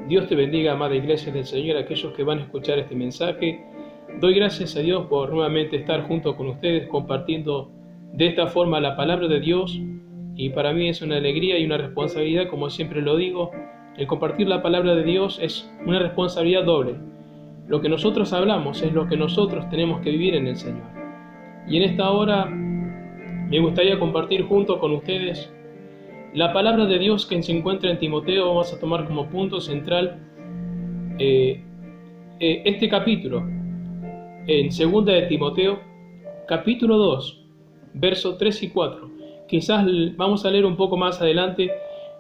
Dios te bendiga, amada Iglesia del Señor, aquellos que van a escuchar este mensaje. Doy gracias a Dios por nuevamente estar junto con ustedes compartiendo de esta forma la palabra de Dios. Y para mí es una alegría y una responsabilidad, como siempre lo digo, el compartir la palabra de Dios es una responsabilidad doble. Lo que nosotros hablamos es lo que nosotros tenemos que vivir en el Señor. Y en esta hora me gustaría compartir junto con ustedes la palabra de Dios que se encuentra en Timoteo. Vamos a tomar como punto central este capítulo, en 2 de Timoteo, capítulo 2, versos 3 y 4. Quizás vamos a leer un poco más adelante,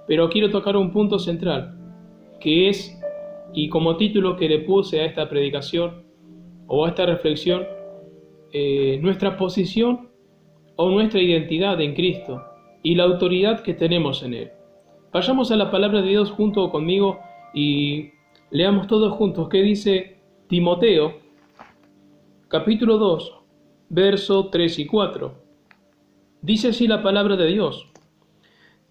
pero quiero tocar un punto central, que es, y como título que le puse a esta predicación, o a esta reflexión, nuestra posición o nuestra identidad en Cristo y la autoridad que tenemos en Él. Vayamos a la palabra de Dios junto conmigo y leamos todos juntos qué dice Timoteo, capítulo 2, versos 3 y 4. Dice así la palabra de Dios: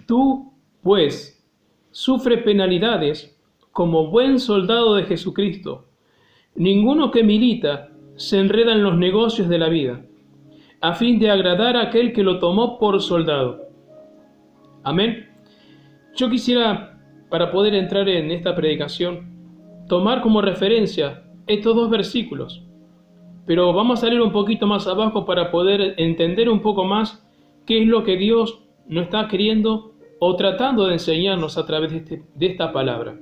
Tú, pues, sufre penalidades como buen soldado de Jesucristo. Ninguno que milita se enreda en los negocios de la vida, a fin de agradar a aquel que lo tomó por soldado. Amén. Yo quisiera, para poder entrar en esta predicación, tomar como referencia estos dos versículos, pero vamos a leer un poquito más abajo para poder entender un poco más qué es lo que Dios nos está queriendo o tratando de enseñarnos a través de esta palabra.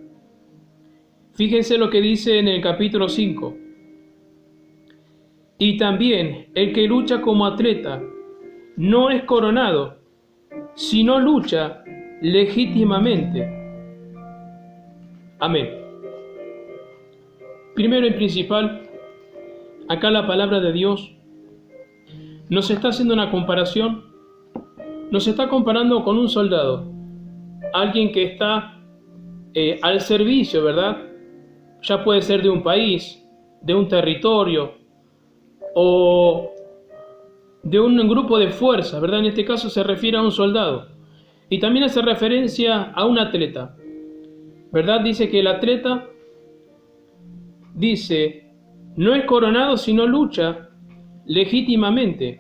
Fíjense lo que dice en el capítulo 5. Y también el que lucha como atleta no es coronado, sino lucha legítimamente. Amén. Primero y principal, acá la palabra de Dios nos está haciendo una comparación, nos está comparando con un soldado, alguien que está al servicio, ¿verdad? Ya puede ser de un país, de un territorio, o de un grupo de fuerza, ¿verdad? En este caso se refiere a un soldado. Y también hace referencia a un atleta, ¿verdad? Dice que el atleta, dice, no es coronado sino lucha legítimamente.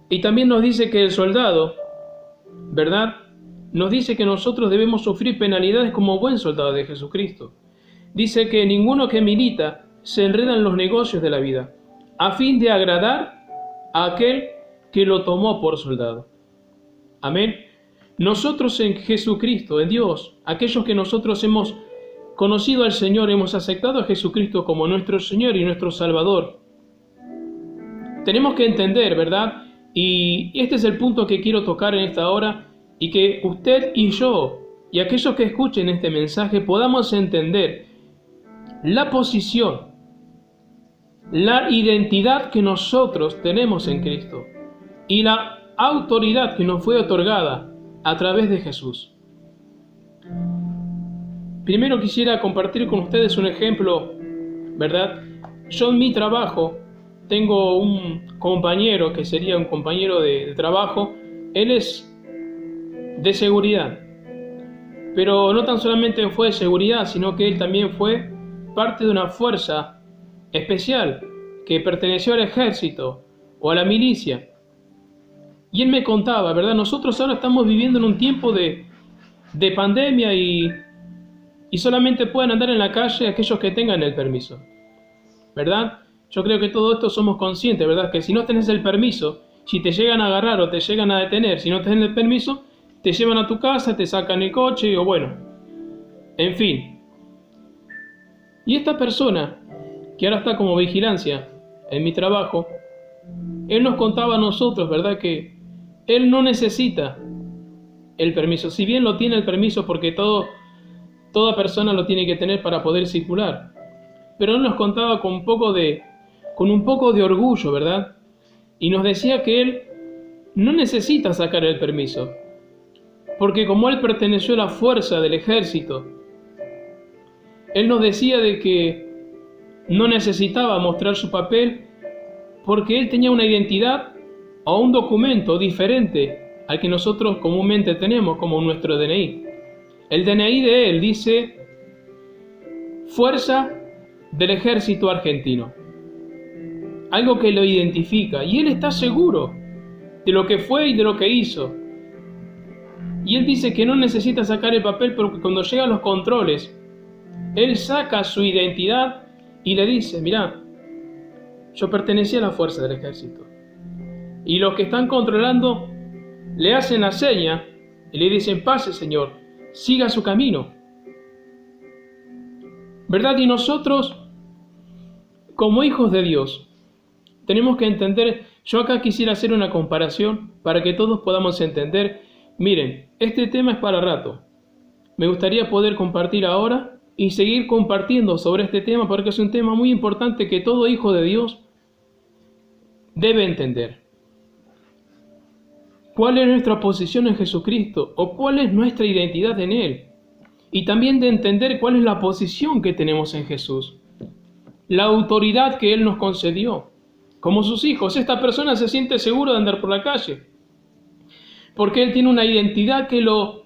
Y también nos dice que el soldado, ¿verdad? Nos dice que nosotros debemos sufrir penalidades como buen soldado de Jesucristo. Dice que ninguno que milita se enreda en los negocios de la vida, a fin de agradar a aquel que lo tomó por soldado. Amén. Nosotros en Jesucristo, en Dios, aquellos que nosotros hemos conocido al Señor, hemos aceptado a Jesucristo como nuestro Señor y nuestro Salvador, tenemos que entender, ¿verdad? Y este es el punto que quiero tocar en esta hora, y que usted y yo, y aquellos que escuchen este mensaje, podamos entender la posición, la identidad que nosotros tenemos en Cristo y la autoridad que nos fue otorgada a través de Jesús. Primero quisiera compartir con ustedes un ejemplo, ¿verdad? Yo en mi trabajo tengo un compañero que sería un compañero de trabajo. Él es de seguridad, pero no tan solamente fue de seguridad, sino que él también fue parte de una fuerza especial que perteneció al ejército o a la milicia. Y él me contaba, ¿verdad? Nosotros ahora estamos viviendo en un tiempo de pandemia y solamente pueden andar en la calle aquellos que tengan el permiso, ¿verdad? Yo creo que todo esto somos conscientes, ¿verdad? Que si no tenés el permiso, si te llegan a agarrar o te llegan a detener, si no tenés el permiso, te llevan a tu casa, te sacan el coche o bueno, en fin. Y esta persona, que ahora está como vigilancia en mi trabajo, él nos contaba a nosotros, ¿verdad? Que él no necesita el permiso, si bien lo tiene el permiso porque toda persona lo tiene que tener para poder circular, pero él nos contaba con un poco de orgullo, ¿verdad? Y nos decía que él no necesita sacar el permiso, porque como él perteneció a la fuerza del ejército, él nos decía de que no necesitaba mostrar su papel porque él tenía una identidad o un documento diferente al que nosotros comúnmente tenemos como nuestro DNI. El DNI de él dice fuerza del ejército argentino. Algo que lo identifica. Y él está seguro de lo que fue y de lo que hizo. Y él dice que no necesita sacar el papel porque cuando llegan los controles, él saca su identidad y le dice, mirá, yo pertenecía a la fuerza del ejército. Y los que están controlando le hacen la seña y le dicen, pase señor, siga su camino. ¿Verdad? Y nosotros, como hijos de Dios, tenemos que entender, yo acá quisiera hacer una comparación para que todos podamos entender. Miren, este tema es para rato. Me gustaría poder compartir ahora y seguir compartiendo sobre este tema porque es un tema muy importante que todo hijo de Dios debe entender. ¿Cuál es nuestra posición en Jesucristo? ¿O cuál es nuestra identidad en Él? Y también de entender cuál es la posición que tenemos en Jesús. La autoridad que Él nos concedió. Como sus hijos, esta persona se siente seguro de andar por la calle. Porque Él tiene una identidad que lo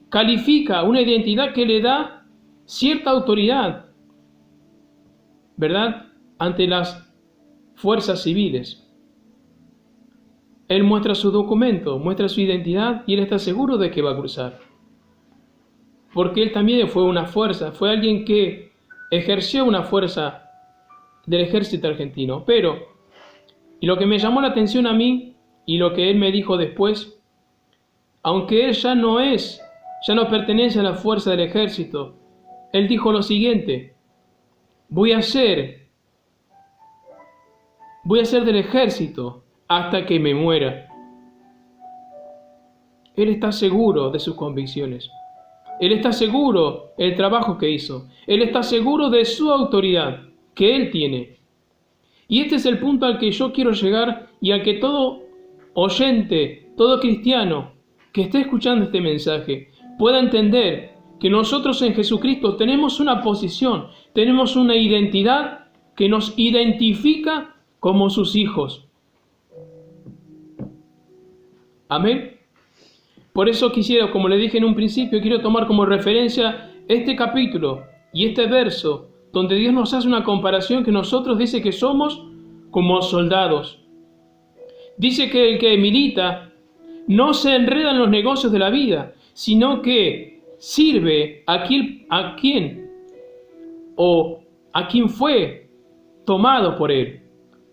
califica, una identidad que le da cierta autoridad, ¿verdad? Ante las fuerzas civiles. Él muestra su documento, muestra su identidad y él está seguro de que va a cruzar. Porque él también fue una fuerza, fue alguien que ejerció una fuerza del ejército argentino. Pero, y lo que me llamó la atención a mí, y lo que él me dijo después, aunque él ya no pertenece a la fuerza del ejército, él dijo lo siguiente, voy a ser del ejército hasta que me muera. Él está seguro de sus convicciones. Él está seguro del trabajo que hizo. Él está seguro de su autoridad que él tiene. Y este es el punto al que yo quiero llegar y al que todo oyente, todo cristiano que esté escuchando este mensaje pueda entender que nosotros en Jesucristo tenemos una posición, tenemos una identidad que nos identifica como sus hijos. Amén. Por eso quisiera, como le dije en un principio, quiero tomar como referencia este capítulo y este verso, donde Dios nos hace una comparación que nosotros dice que somos como soldados. Dice que el que milita no se enreda en los negocios de la vida, sino que sirve a quien fue tomado por él.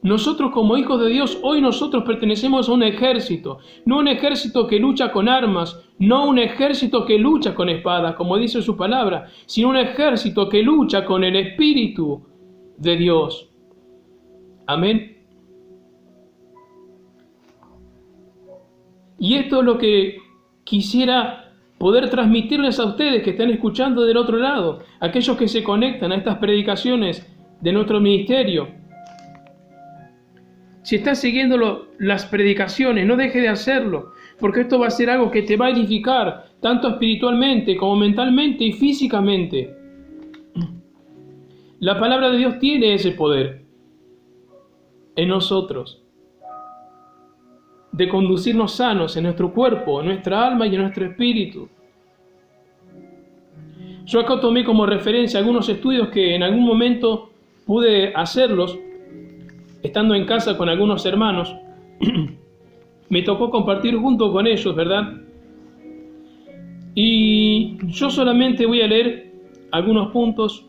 Nosotros como hijos de Dios, hoy nosotros pertenecemos a un ejército, no un ejército que lucha con armas, no un ejército que lucha con espadas, como dice su palabra, sino un ejército que lucha con el Espíritu de Dios. Amén. Y esto es lo que quisiera poder transmitirles a ustedes que están escuchando del otro lado, aquellos que se conectan a estas predicaciones de nuestro ministerio. Si estás siguiendo las predicaciones, no dejes de hacerlo, porque esto va a ser algo que te va a edificar, tanto espiritualmente como mentalmente y físicamente. La palabra de Dios tiene ese poder en nosotros, de conducirnos sanos en nuestro cuerpo, en nuestra alma y en nuestro espíritu. Yo acá tomé como referencia algunos estudios que en algún momento pude hacerlos, estando en casa con algunos hermanos. Me tocó compartir junto con ellos, ¿verdad? Y yo solamente voy a leer algunos puntos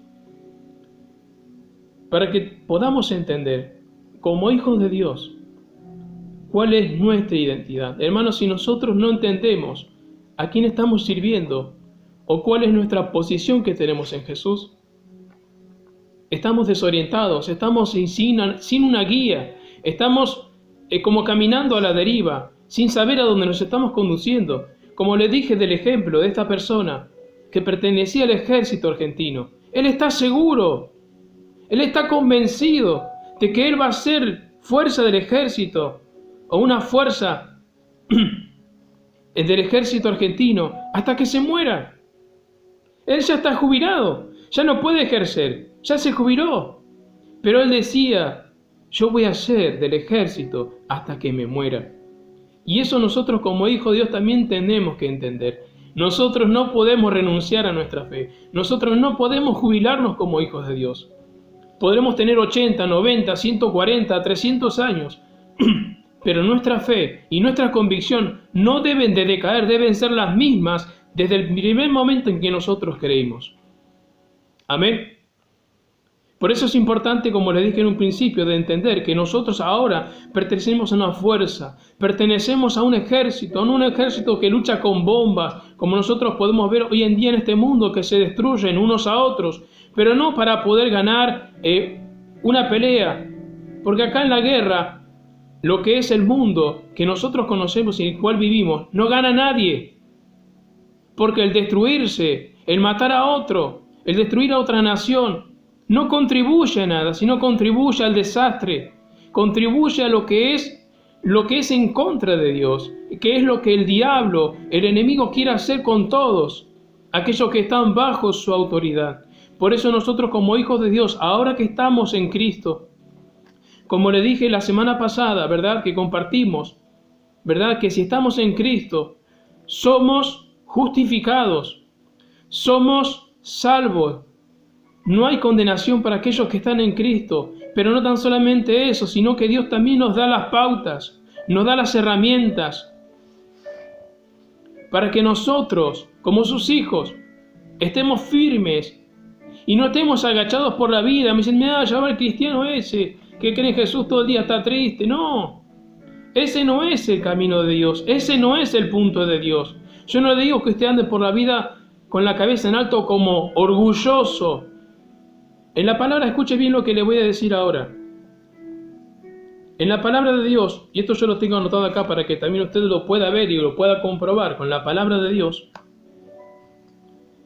para que podamos entender, como hijos de Dios, cuál es nuestra identidad. Hermanos, si nosotros no entendemos a quién estamos sirviendo o cuál es nuestra posición que tenemos en Jesús, estamos desorientados, estamos sin una guía, estamos como caminando a la deriva, sin saber a dónde nos estamos conduciendo. Como le dije del ejemplo de esta persona que pertenecía al ejército argentino, él está seguro, él está convencido de que él va a ser fuerza del ejército o una fuerza del ejército argentino hasta que se muera. Él ya está jubilado, ya no puede ejercer, ya se jubiló. Pero él decía, yo voy a ser del ejército hasta que me muera. Y eso nosotros como hijos de Dios también tenemos que entender. Nosotros no podemos renunciar a nuestra fe. Nosotros no podemos jubilarnos como hijos de Dios. Podremos tener 80, 90, 140, 300 años, pero nuestra fe y nuestra convicción no deben de decaer, deben ser las mismas desde el primer momento en que nosotros creímos. Amén. Por eso es importante, como les dije en un principio, de entender que nosotros ahora pertenecemos a una fuerza, pertenecemos a un ejército que lucha con bombas, como nosotros podemos ver hoy en día en este mundo, que se destruyen unos a otros, pero no para poder ganar una pelea, porque acá en la guerra, lo que es el mundo que nosotros conocemos y en el cual vivimos, no gana nadie, porque el destruirse, el matar a otro, el destruir a otra nación, no contribuye a nada, sino contribuye al desastre, contribuye a lo que es en contra de Dios, que es lo que el diablo, el enemigo quiere hacer con todos, aquellos que están bajo su autoridad. Por eso nosotros como hijos de Dios, ahora que estamos en Cristo, como le dije la semana pasada, ¿verdad? Que compartimos, ¿verdad? Que si estamos en Cristo, somos justificados, somos salvos. No hay condenación para aquellos que están en Cristo, pero no tan solamente eso, sino que Dios también nos da las pautas, nos da las herramientas para que nosotros, como sus hijos, estemos firmes y no estemos agachados por la vida. Me dicen, mira, ya va el cristiano ese, que cree en Jesús todo el día, está triste. No, ese no es el camino de Dios, ese no es el punto de Dios. Yo no le digo que usted ande por la vida con la cabeza en alto como orgulloso. En la palabra, escuche bien lo que le voy a decir ahora. En la palabra de Dios, y esto yo lo tengo anotado acá para que también usted lo pueda ver y lo pueda comprobar con la palabra de Dios.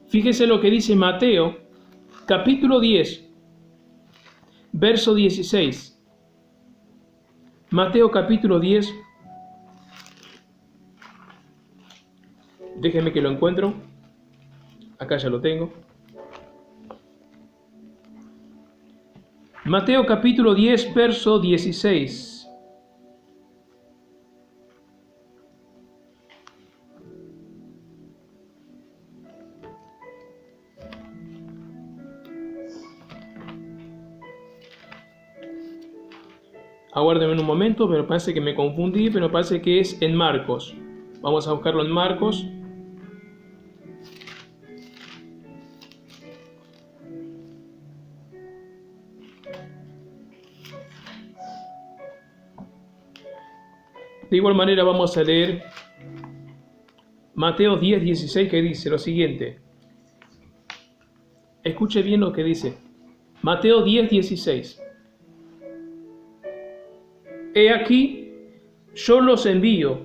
Fíjese lo que dice Mateo, capítulo 10, verso 16. Mateo capítulo 10. Déjeme que lo encuentro. Acá ya lo tengo. Mateo capítulo 10, verso 16. Aguárdenme un momento, pero parece que me confundí, pero parece que es en Marcos. Vamos a buscarlo en Marcos. De igual manera vamos a leer Mateo 10, 16, que dice lo siguiente. Escuche bien lo que dice. Mateo 10, 16. He aquí, yo los envío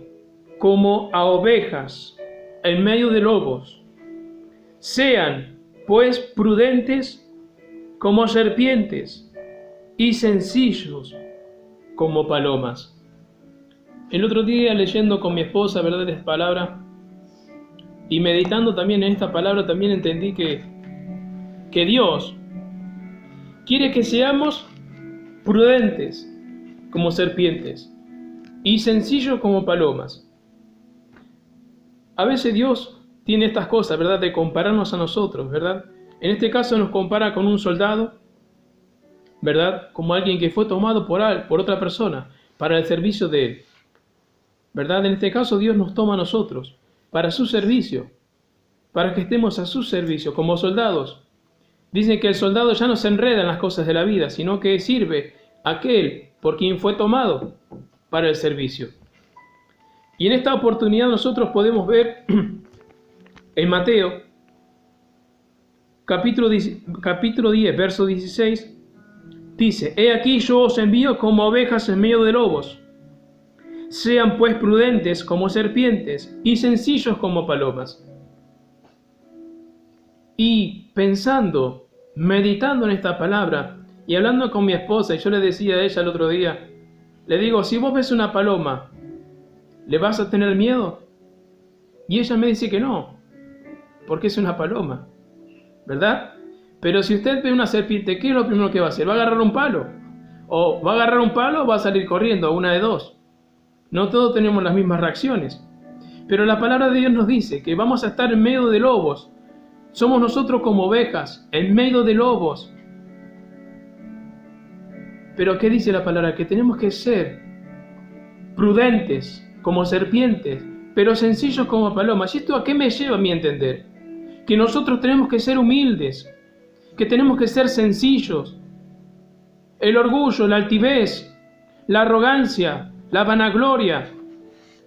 como a ovejas en medio de lobos. Sean, pues, prudentes como serpientes y sencillos como palomas. El otro día, leyendo con mi esposa, ¿verdad?, esta palabra, y meditando también en esta palabra, también entendí que Dios quiere que seamos prudentes como serpientes y sencillos como palomas. A veces Dios tiene estas cosas, ¿verdad?, de compararnos a nosotros, ¿verdad? En este caso nos compara con un soldado, ¿verdad?, como alguien que fue tomado por otra persona para el servicio de él. ¿Verdad? En este caso Dios nos toma a nosotros para su servicio, para que estemos a su servicio como soldados. Dicen que el soldado ya no se enreda en las cosas de la vida, sino que sirve a aquel por quien fue tomado para el servicio. Y en esta oportunidad nosotros podemos ver en Mateo capítulo 10, verso 16, dice: He aquí yo os envío como ovejas en medio de lobos. Sean pues prudentes como serpientes y sencillos como palomas. Y pensando, meditando en esta palabra y hablando con mi esposa, y yo le decía a ella el otro día, le digo, si vos ves una paloma, ¿le vas a tener miedo? Y ella me dice que no, porque es una paloma, ¿verdad? Pero si usted ve una serpiente, ¿qué es lo primero que va a hacer? ¿Va a agarrar un palo? O va a agarrar un palo o va a salir corriendo, una de dos. No todos tenemos las mismas reacciones. Pero la palabra de Dios nos dice que vamos a estar en medio de lobos. Somos nosotros como ovejas, en medio de lobos. Pero ¿qué dice la palabra? Que tenemos que ser prudentes como serpientes, pero sencillos como palomas. ¿Y esto a qué me lleva a mi entender? Que nosotros tenemos que ser humildes, que tenemos que ser sencillos. El orgullo, la altivez, la arrogancia, la vanagloria,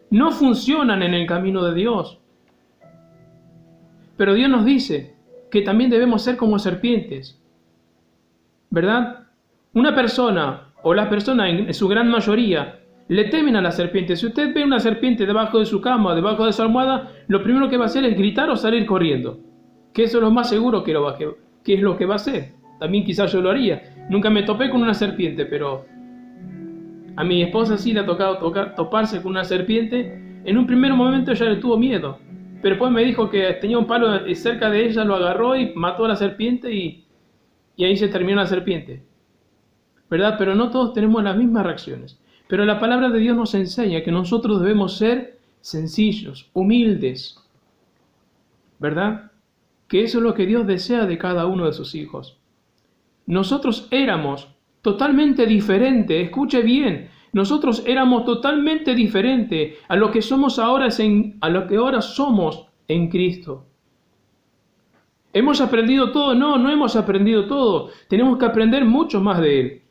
no funcionan en el camino de Dios. Pero Dios nos dice que también debemos ser como serpientes, ¿verdad? Una persona, o las personas en su gran mayoría, le temen a la serpiente. Si usted ve una serpiente debajo de su cama, debajo de su almohada, lo primero que va a hacer es gritar o salir corriendo. Que eso es lo más seguro que es lo que va a hacer. También quizás yo lo haría. Nunca me topé con una serpiente, pero a mi esposa sí le ha tocado toparse con una serpiente. En un primer momento ella le tuvo miedo, pero después me dijo que tenía un palo cerca de ella, lo agarró y mató a la serpiente y ahí se terminó la serpiente, ¿verdad? Pero no todos tenemos las mismas reacciones. Pero la palabra de Dios nos enseña que nosotros debemos ser sencillos, humildes, ¿verdad? Que eso es lo que Dios desea de cada uno de sus hijos. Nosotros éramos totalmente diferentes, escuche bien, nosotros éramos totalmente diferentes a lo que somos ahora, a lo que ahora somos en Cristo. ¿Hemos aprendido todo? No, no hemos aprendido todo. Tenemos que aprender mucho más de Él.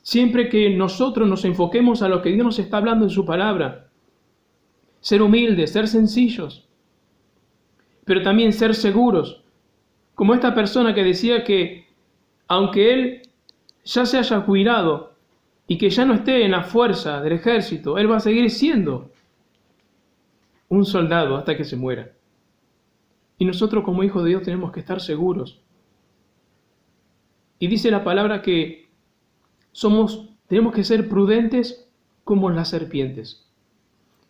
Siempre que nosotros nos enfoquemos a lo que Dios nos está hablando en su palabra. Ser humildes, ser sencillos, pero también ser seguros. Como esta persona que decía que aunque él ya se haya jubilado y que ya no esté en la fuerza del ejército, él va a seguir siendo un soldado hasta que se muera. Y nosotros como hijos de Dios tenemos que estar seguros. Y dice la palabra que tenemos que ser prudentes como las serpientes.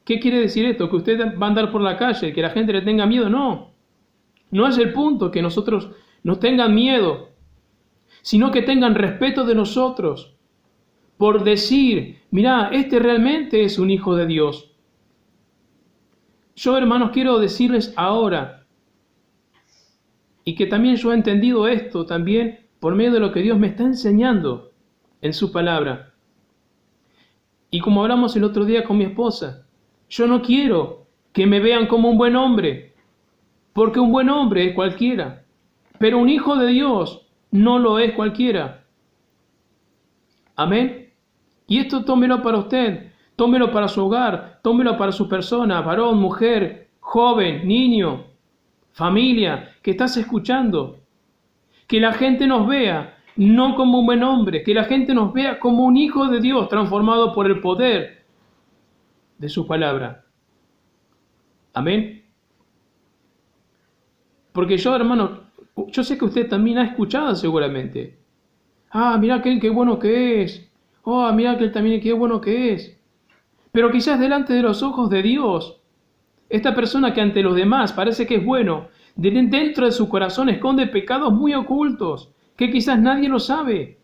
¿Qué quiere decir esto? ¿Que usted va a andar por la calle, que la gente le tenga miedo? No. No es el punto que nosotros nos tengan miedo, sino que tengan respeto de nosotros por decir, mirá, este realmente es un hijo de Dios. Yo, hermanos, quiero decirles ahora, y que también yo he entendido esto también por medio de lo que Dios me está enseñando en su palabra. Y como hablamos el otro día con mi esposa, yo no quiero que me vean como un buen hombre, porque un buen hombre es cualquiera, pero un hijo de Dios no lo es cualquiera. Amén. Y esto tómelo para usted, tómelo para su hogar, tómelo para su persona, varón, mujer, joven, niño, familia, que estás escuchando. Que la gente nos vea no como un buen hombre, que la gente nos vea como un hijo de Dios transformado por el poder de su palabra. Amén. Porque yo, hermano, yo sé que usted también ha escuchado seguramente. Ah, mira aquel qué bueno que es. Oh, mira aquel también qué bueno que es. Pero quizás delante de los ojos de Dios, esta persona que ante los demás parece que es bueno, dentro de su corazón esconde pecados muy ocultos, que quizás nadie lo sabe.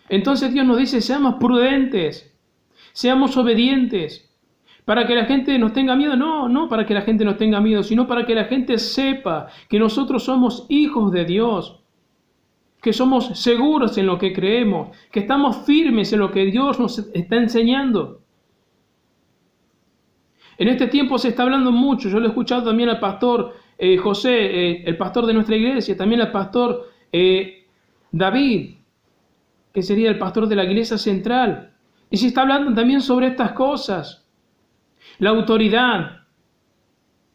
Entonces Dios nos dice, seamos prudentes, seamos obedientes, para que la gente nos tenga miedo. No, no para que la gente nos tenga miedo, sino para que la gente sepa que nosotros somos hijos de Dios, que somos seguros en lo que creemos, que estamos firmes en lo que Dios nos está enseñando. En este tiempo se está hablando mucho, yo lo he escuchado también al pastor José, el pastor de nuestra iglesia, también al pastor David, que sería el pastor de la iglesia central. Y se está hablando también sobre estas cosas. La autoridad,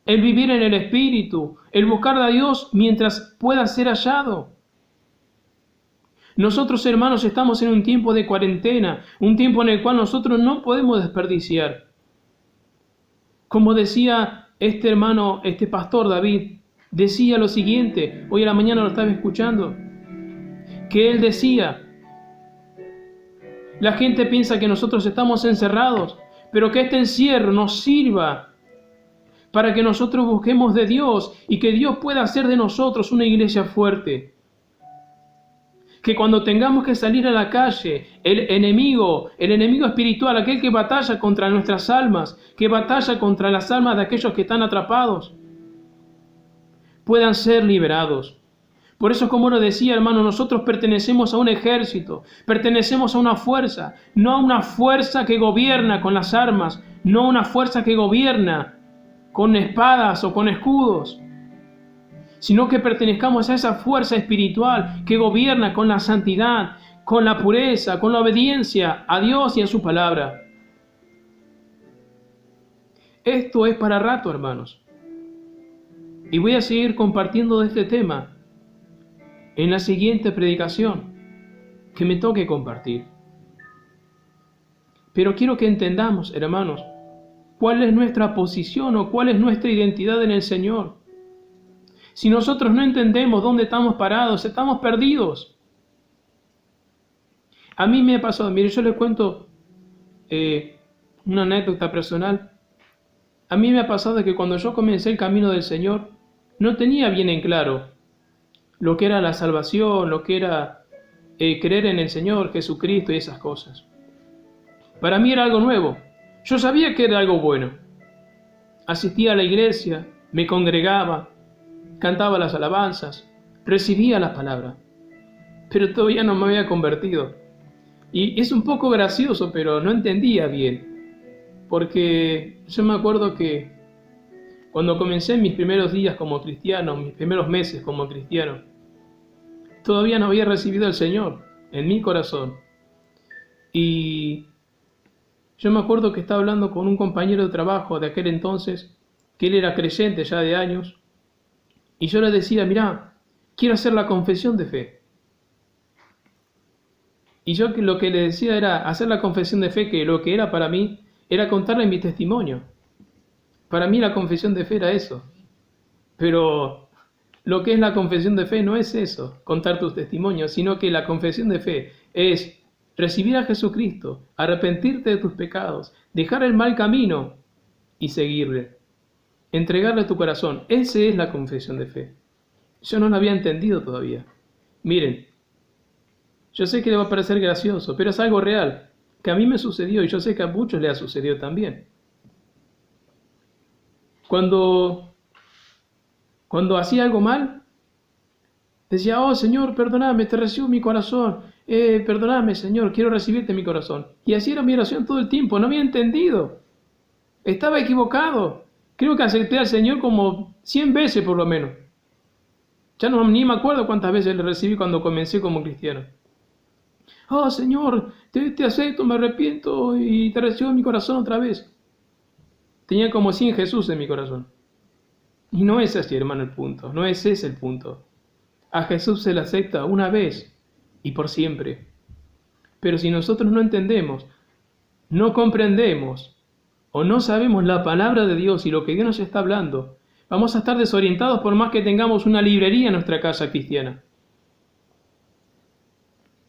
el vivir en el Espíritu, el buscar a Dios mientras pueda ser hallado. Nosotros, hermanos, estamos en un tiempo de cuarentena, un tiempo en el cual nosotros no podemos desperdiciar. Como decía este hermano, este pastor David, decía lo siguiente, hoy a la mañana lo estaba escuchando, que él decía, la gente piensa que nosotros estamos encerrados, pero que este encierro nos sirva para que nosotros busquemos de Dios y que Dios pueda hacer de nosotros una iglesia fuerte. Que cuando tengamos que salir a la calle, el enemigo espiritual, aquel que batalla contra nuestras almas, que batalla contra las almas de aquellos que están atrapados, puedan ser liberados. Por eso, como lo decía, hermano, nosotros pertenecemos a un ejército, pertenecemos a una fuerza, no a una fuerza que gobierna con las armas, no a una fuerza que gobierna con espadas o con escudos, sino que pertenezcamos a esa fuerza espiritual que gobierna con la santidad, con la pureza, con la obediencia a Dios y a su palabra. Esto es para rato, hermanos. Y voy a seguir compartiendo de este tema en la siguiente predicación que me toque compartir. Pero quiero que entendamos, hermanos, cuál es nuestra posición o cuál es nuestra identidad en el Señor. Si nosotros no entendemos dónde estamos parados, estamos perdidos. A mí me ha pasado, mire, yo les cuento una anécdota personal. A mí me ha pasado que cuando yo comencé el camino del Señor, no tenía bien en claro lo que era la salvación, lo que era creer en el Señor Jesucristo y esas cosas. Para mí era algo nuevo. Yo sabía que era algo bueno. Asistía a la iglesia, me congregaba, cantaba las alabanzas, recibía la palabra, pero todavía no me había convertido. Y es un poco gracioso, pero no entendía bien, porque yo me acuerdo que cuando comencé mis primeros días como cristiano, mis primeros meses como cristiano, todavía no había recibido al Señor en mi corazón. Y yo me acuerdo que estaba hablando con un compañero de trabajo de aquel entonces, que él era creyente ya de años, y yo le decía, mirá, quiero hacer la confesión de fe. Y yo lo que le decía era hacer la confesión de fe, que lo que era para mí era contarle mi testimonio. Para mí la confesión de fe era eso. Pero lo que es la confesión de fe no es eso, contar tus testimonios, sino que la confesión de fe es recibir a Jesucristo, arrepentirte de tus pecados, dejar el mal camino y seguirle. Entregarle tu corazón. Esa es la confesión de fe. Yo no la había entendido todavía. Miren, yo sé que le va a parecer gracioso, pero es algo real, que a mí me sucedió y yo sé que a muchos le ha sucedido también. Cuando hacía algo mal, decía, oh Señor, perdóname, te recibo mi corazón. Perdóname, Señor, quiero recibirte en mi corazón. Y así era mi oración todo el tiempo, no había entendido. Estaba equivocado. Creo que acepté al Señor como 100 veces por lo menos. Ya ni me acuerdo cuántas veces le recibí cuando comencé como cristiano. Oh Señor, te acepto, me arrepiento y te recibo en mi corazón otra vez. Tenía como 100 Jesús en mi corazón. Y no es así, hermano, el punto. No es ese el punto. A Jesús se le acepta una vez y por siempre. Pero si nosotros no entendemos, no comprendemos o no sabemos la palabra de Dios y lo que Dios nos está hablando, vamos a estar desorientados por más que tengamos una librería en nuestra casa cristiana.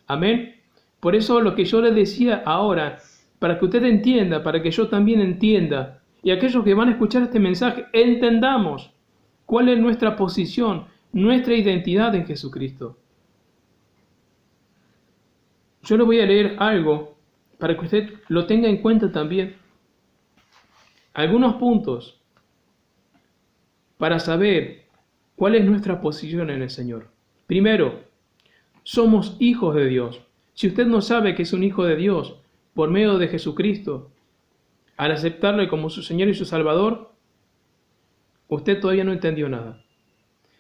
Amén. Por eso lo que yo les decía ahora, para que usted entienda, para que yo también entienda, y aquellos que van a escuchar este mensaje, entendamos cuál es nuestra posición, nuestra identidad en Jesucristo. Yo le voy a leer algo para que usted lo tenga en cuenta también. Algunos puntos para saber cuál es nuestra posición en el Señor. Primero, somos hijos de Dios. Si usted no sabe que es un hijo de Dios por medio de Jesucristo, al aceptarle como su Señor y su Salvador, usted todavía no entendió nada.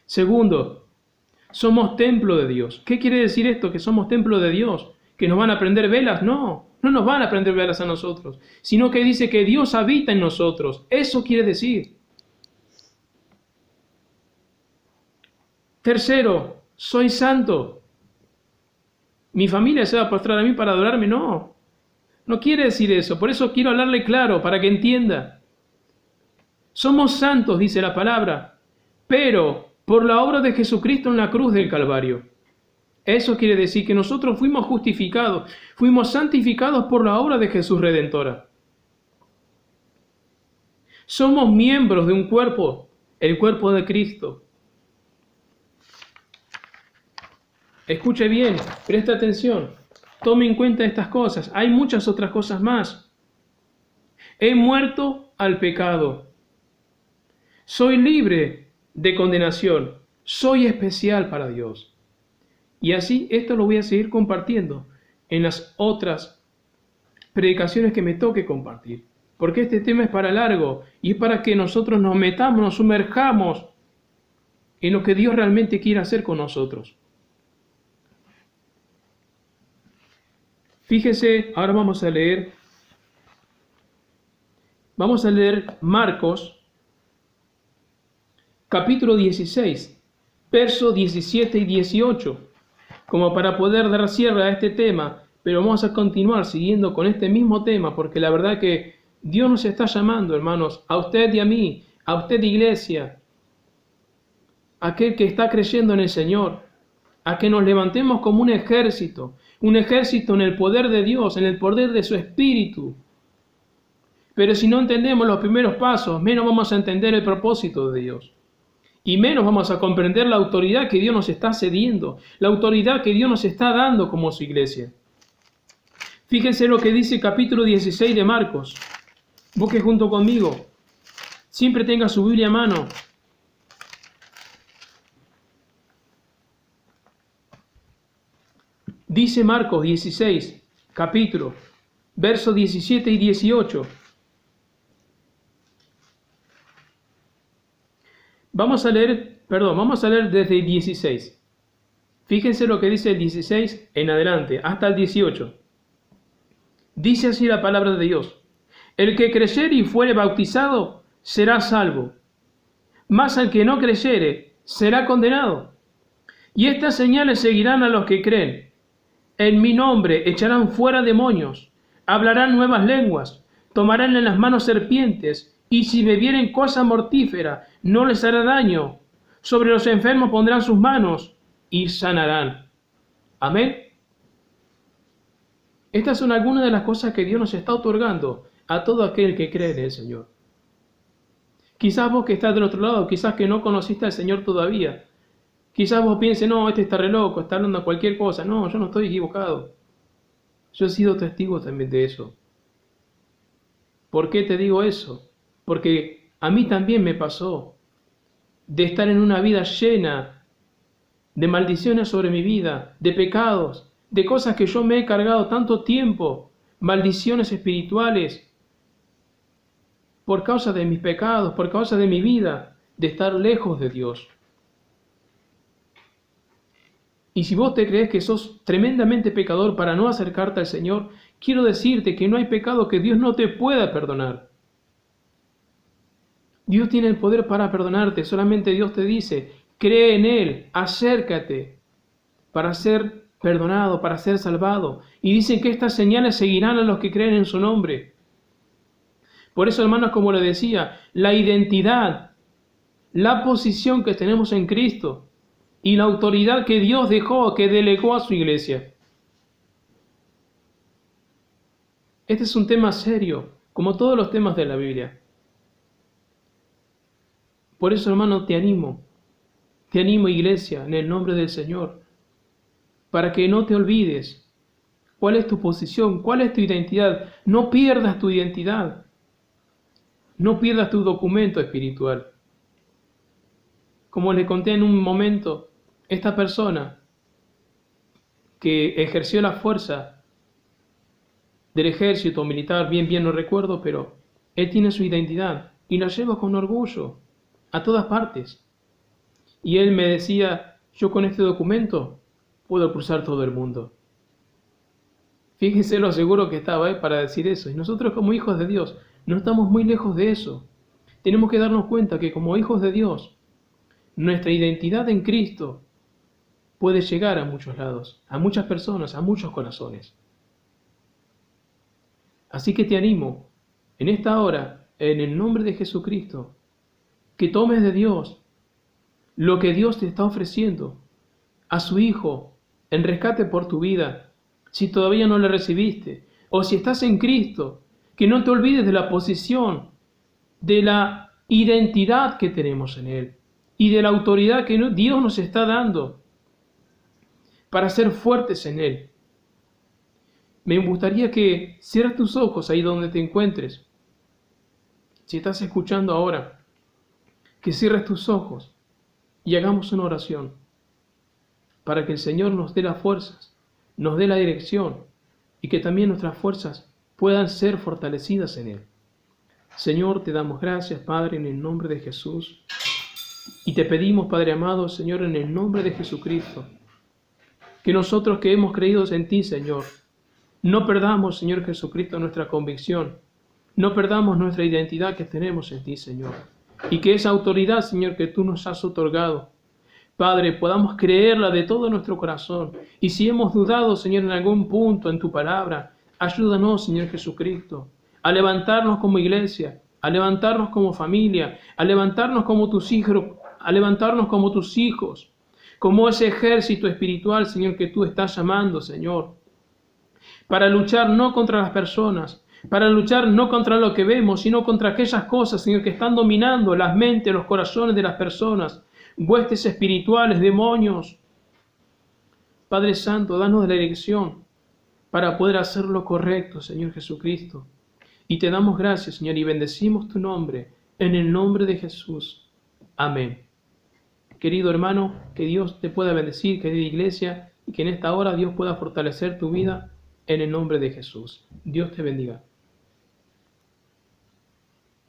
Segundo, somos templo de Dios. ¿Qué quiere decir esto? Que somos templo de Dios. ¿Que nos van a prender velas? No, no nos van a prender velas a nosotros, sino que dice que Dios habita en nosotros. Eso quiere decir. Tercero, soy santo. ¿Mi familia se va a postrar a mí para adorarme? No, no quiere decir eso. Por eso quiero hablarle claro, para que entienda. Somos santos, dice la palabra, pero por la obra de Jesucristo en la cruz del Calvario. Eso quiere decir que nosotros fuimos justificados, fuimos santificados por la obra de Jesús Redentora. Somos miembros de un cuerpo, el cuerpo de Cristo. Escuche bien, presta atención, tome en cuenta estas cosas. Hay muchas otras cosas más. He muerto al pecado. Soy libre de condenación. Soy especial para Dios. Y así esto lo voy a seguir compartiendo en las otras predicaciones que me toque compartir. Porque este tema es para largo y es para que nosotros nos metamos, nos sumerjamos en lo que Dios realmente quiere hacer con nosotros. Fíjese, ahora vamos a leer Marcos, capítulo 16, versos 17 y 18, como para poder dar cierre a este tema, pero vamos a continuar siguiendo con este mismo tema, porque la verdad que Dios nos está llamando, hermanos, a usted y a mí, a usted iglesia, aquel que está creyendo en el Señor, a que nos levantemos como un ejército en el poder de Dios, en el poder de su Espíritu. Pero si no entendemos los primeros pasos, menos vamos a entender el propósito de Dios. Y menos vamos a comprender la autoridad que Dios nos está cediendo, la autoridad que Dios nos está dando como su iglesia. Fíjense lo que dice el capítulo 16 de Marcos. Busque junto conmigo. Siempre tenga su Biblia a mano. Dice Marcos 16, capítulo, versos 17 y 18. Vamos a leer desde el 16. Fíjense lo que dice el 16 en adelante, hasta el 18. Dice así la palabra de Dios. El que creyere y fuere bautizado será salvo, mas al que no creyere será condenado. Y estas señales seguirán a los que creen. En mi nombre echarán fuera demonios, hablarán nuevas lenguas, tomarán en las manos serpientes, y si bebieren cosa mortífera, no les hará daño. Sobre los enfermos pondrán sus manos y sanarán. Amén. Estas son algunas de las cosas que Dios nos está otorgando a todo aquel que cree en el Señor. Quizás vos que estás del otro lado, quizás que no conociste al Señor todavía, quizás vos pienses, no, este está re loco, está hablando cualquier cosa. No, yo no estoy equivocado. Yo he sido testigo también de eso. ¿Por qué te digo eso? Porque a mí también me pasó de estar en una vida llena de maldiciones sobre mi vida, de pecados, de cosas que yo me he cargado tanto tiempo, maldiciones espirituales, por causa de mis pecados, por causa de mi vida, de estar lejos de Dios. Y si vos te crees que sos tremendamente pecador para no acercarte al Señor, quiero decirte que no hay pecado que Dios no te pueda perdonar. Dios tiene el poder para perdonarte, solamente Dios te dice, cree en Él, acércate para ser perdonado, para ser salvado. Y dicen que estas señales seguirán a los que creen en su nombre. Por eso, hermanos, como le decía, la identidad, la posición que tenemos en Cristo y la autoridad que Dios dejó, que delegó a su iglesia. Este es un tema serio, como todos los temas de la Biblia. Por eso, hermano, te animo, iglesia, en el nombre del Señor, para que no te olvides cuál es tu posición, cuál es tu identidad. No pierdas tu identidad, no pierdas tu documento espiritual. Como les conté en un momento, esta persona que ejerció la fuerza del ejército militar, bien no recuerdo, pero él tiene su identidad y la lleva con orgullo a todas partes. Y él me decía, yo con este documento puedo cruzar todo el mundo. Fíjense lo seguro que estaba para decir eso. Y nosotros como hijos de Dios no estamos muy lejos de eso. Tenemos que darnos cuenta que como hijos de Dios, nuestra identidad en Cristo puede llegar a muchos lados, a muchas personas, a muchos corazones. Así que te animo, en esta hora, en el nombre de Jesucristo, que tomes de Dios lo que Dios te está ofreciendo a su Hijo en rescate por tu vida, si todavía no le recibiste, o si estás en Cristo, que no te olvides de la posición, de la identidad que tenemos en Él y de la autoridad que Dios nos está dando. para ser fuertes en Él. Me gustaría que cierres tus ojos ahí donde te encuentres. Si estás escuchando ahora, que cierres tus ojos y hagamos una oración para que el Señor nos dé las fuerzas, nos dé la dirección y que también nuestras fuerzas puedan ser fortalecidas en Él. Señor, te damos gracias, Padre, en el nombre de Jesús. Y te pedimos, Padre amado, Señor, en el nombre de Jesucristo, que nosotros que hemos creído en ti, Señor, no perdamos, Señor Jesucristo, nuestra convicción, no perdamos nuestra identidad que tenemos en ti, Señor, y que esa autoridad, Señor, que tú nos has otorgado, Padre, podamos creerla de todo nuestro corazón. Y si hemos dudado, Señor, en algún punto en tu palabra, ayúdanos, Señor Jesucristo, a levantarnos como iglesia, a levantarnos como familia, a levantarnos como tus hijos, como ese ejército espiritual, Señor, que tú estás llamando, Señor, para luchar no contra las personas, para luchar no contra lo que vemos, sino contra aquellas cosas, Señor, que están dominando las mentes, los corazones de las personas, huestes espirituales, demonios. Padre Santo, danos la dirección para poder hacer lo correcto, Señor Jesucristo. Y te damos gracias, Señor, y bendecimos tu nombre, en el nombre de Jesús. Amén. Querido hermano, que Dios te pueda bendecir, querida iglesia, y que en esta hora Dios pueda fortalecer tu vida en el nombre de Jesús. Dios te bendiga.